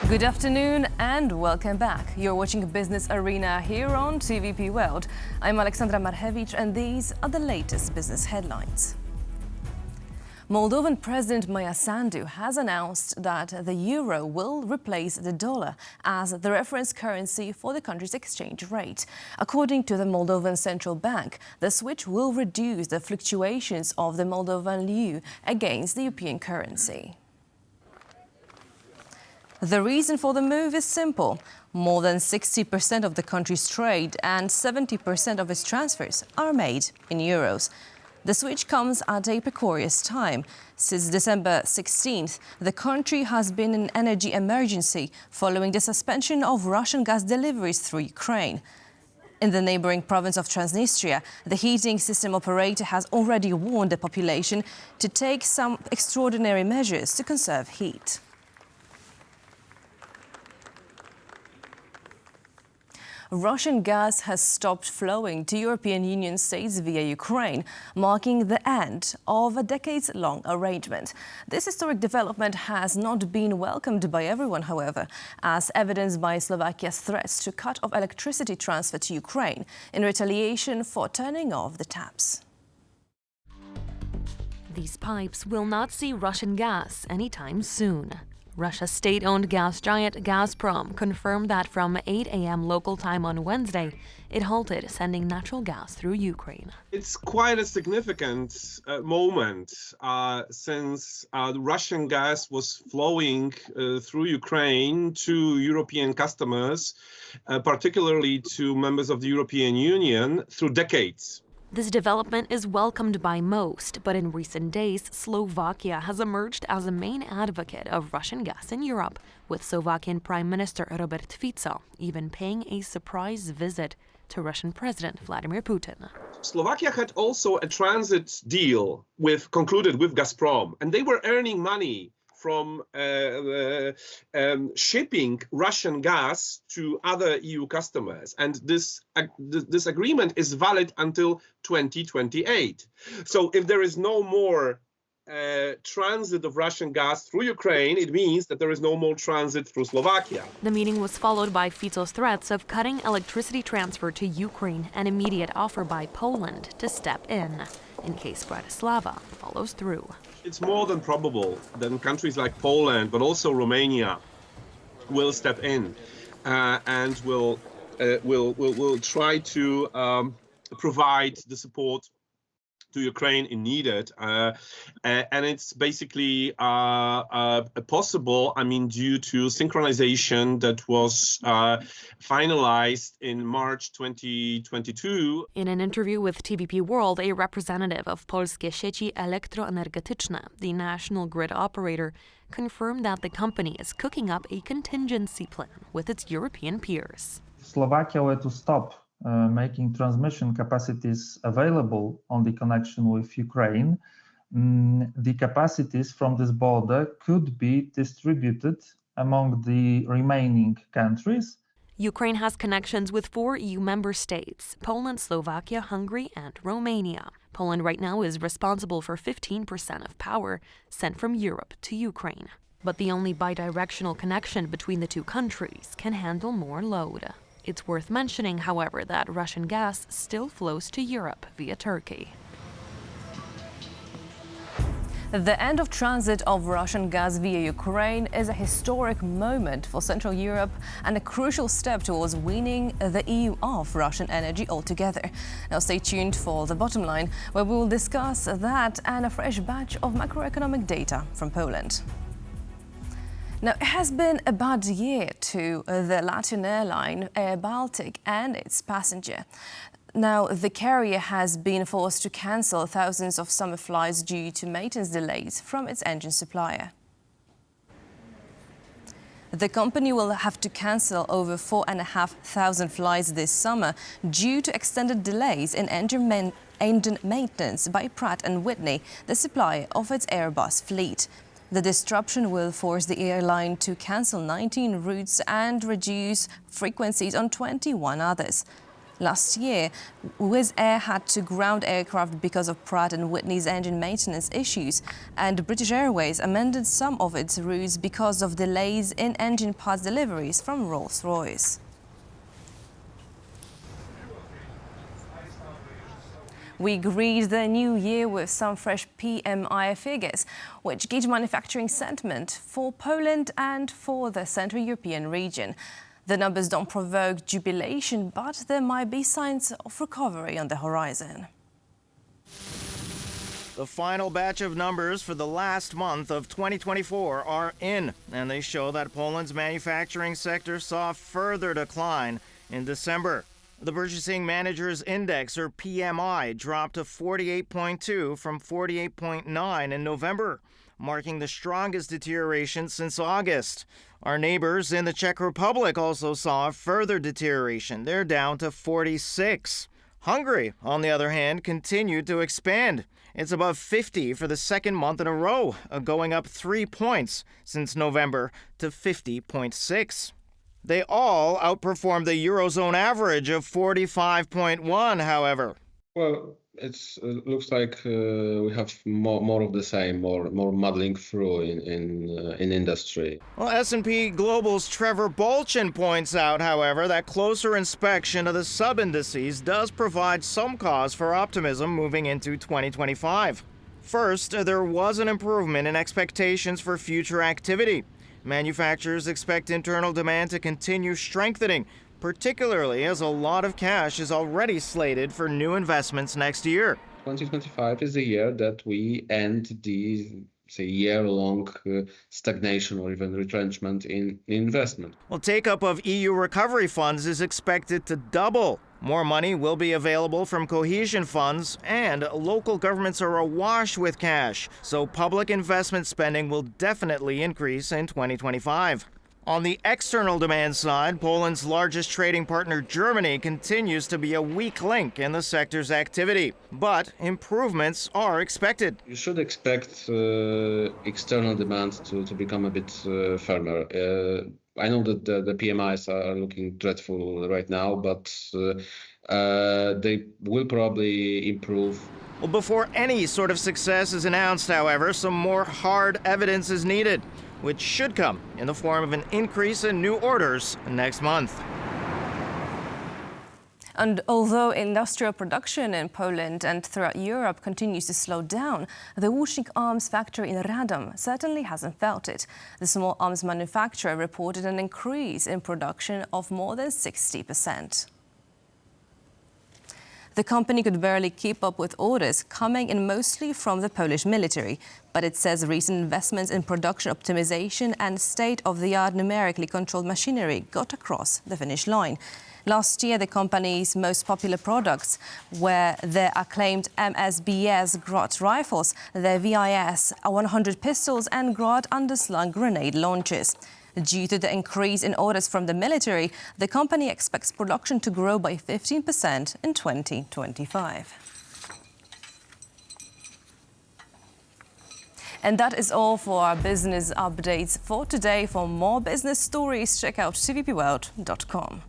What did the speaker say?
Good afternoon and welcome back. You're watching Business Arena here on TVP World. I'm Aleksandra Marchewicz and these are the latest business headlines. Moldovan President Maia Sandu has announced that the euro will replace the dollar as the reference currency for the country's exchange rate. According to the Moldovan Central Bank, the switch will reduce the fluctuations of the Moldovan leu against the European currency. The reason for the move is simple. More than 60% of the country's trade and 70% of its transfers are made in euros. The switch comes at a precarious time. Since December 16th, the country has been in energy emergency following the suspension of Russian gas deliveries through Ukraine. In the neighboring province of Transnistria, the heating system operator has already warned the population to take some extraordinary measures to conserve heat. Russian gas has stopped flowing to European Union states via Ukraine, marking the end of a decades-long arrangement. This historic development has not been welcomed by everyone, however, as evidenced by Slovakia's threats to cut off electricity transfer to Ukraine in retaliation for turning off the taps. These pipes will not see Russian gas anytime soon. Russia's state-owned gas giant Gazprom confirmed that from 8 a.m. local time on Wednesday, it halted sending natural gas through Ukraine. It's quite a significant moment since the Russian gas was flowing through Ukraine to European customers, particularly to members of the European Union, through decades. This development is welcomed by most, but in recent days, Slovakia has emerged as a main advocate of Russian gas in Europe, with Slovakian Prime Minister Robert Fico even paying a surprise visit to Russian President Vladimir Putin. Slovakia had also a transit deal concluded with Gazprom, and they were earning money from shipping Russian gas to other EU customers. And this agreement is valid until 2028. So if there is no more transit of Russian gas through Ukraine, it means that there is no more transit through Slovakia. The meeting was followed by Fico's threats of cutting electricity transfer to Ukraine, an immediate offer by Poland to step in case Bratislava follows through. It's more than probable that countries like Poland, but also Romania, will step in and will try to provide the support to Ukraine in needed, and it's basically possible, due to synchronization that was finalized in March 2022. In an interview with TVP World, a representative of Polskie Sieci Elektroenergetyczne, the national grid operator, confirmed that the company is cooking up a contingency plan with its European peers. Slovakia were to stop making transmission capacities available on the connection with Ukraine, the capacities from this border could be distributed among the remaining countries. Ukraine has connections with 4 EU member states: Poland, Slovakia, Hungary, and Romania. Poland right now is responsible for 15% of power sent from Europe to Ukraine. But the only bidirectional connection between the two countries can handle more load. It's worth mentioning, however, that Russian gas still flows to Europe via Turkey. The end of transit of Russian gas via Ukraine is a historic moment for Central Europe and a crucial step towards weaning the EU off Russian energy altogether. Now stay tuned for The Bottom Line, where we will discuss that and a fresh batch of macroeconomic data from Poland. Now, it has been a bad year to the Latvian airline airBaltic and its passenger. Now, the carrier has been forced to cancel thousands of summer flights due to maintenance delays from its engine supplier. The company will have to cancel over 4,500 flights this summer due to extended delays in engine maintenance by Pratt & Whitney, the supplier of its Airbus fleet. The disruption will force the airline to cancel 19 routes and reduce frequencies on 21 others. Last year, Wizz Air had to ground aircraft because of Pratt & Whitney's engine maintenance issues, and British Airways amended some of its routes because of delays in engine parts deliveries from Rolls-Royce. We greet the new year with some fresh PMI figures, which gauge manufacturing sentiment for Poland and for the Central European region. The numbers don't provoke jubilation, but there might be signs of recovery on the horizon. The final batch of numbers for the last month of 2024 are in, and they show that Poland's manufacturing sector saw a further decline in December. The Purchasing Managers Index, or PMI, dropped to 48.2 from 48.9 in November, marking the strongest deterioration since August. Our neighbors in the Czech Republic also saw a further deterioration. They're down to 46. Hungary, on the other hand, continued to expand. It's above 50 for the second month in a row, going up 3 points since November to 50.6. They all outperformed the Eurozone average of 45.1, however. Well, it looks like we have more of the same, more muddling through in industry. Well, S&P Global's Trevor Bolchin points out, however, that closer inspection of the sub-indices does provide some cause for optimism moving into 2025. First, there was an improvement in expectations for future activity. Manufacturers expect internal demand to continue strengthening, particularly as a lot of cash is already slated for new investments next year. 2025 is the year that we end the, say, year-long stagnation or even retrenchment in investment. Well, take-up of EU recovery funds is expected to double. More money will be available from cohesion funds, and local governments are awash with cash, so public investment spending will definitely increase in 2025. On the external demand side, Poland's largest trading partner, Germany, continues to be a weak link in the sector's activity, but improvements are expected. You should expect external demand to become a bit firmer. I know that the PMIs are looking dreadful right now, but they will probably improve. Well, before any sort of success is announced, however, some more hard evidence is needed, which should come in the form of an increase in new orders next month. And although industrial production in Poland and throughout Europe continues to slow down, the Łucznik arms factory in Radom certainly hasn't felt it. The small arms manufacturer reported an increase in production of more than 60%. The company could barely keep up with orders coming in mostly from the Polish military, but it says recent investments in production optimization and state-of-the-art numerically controlled machinery got across the finish line. Last year, the company's most popular products were the acclaimed MSBS Grad rifles, the VIS 100 pistols and Grad underslung grenade launchers. Due to the increase in orders from the military, the company expects production to grow by 15% in 2025. And that is all for our business updates for today. For more business stories, check out tvpworld.com.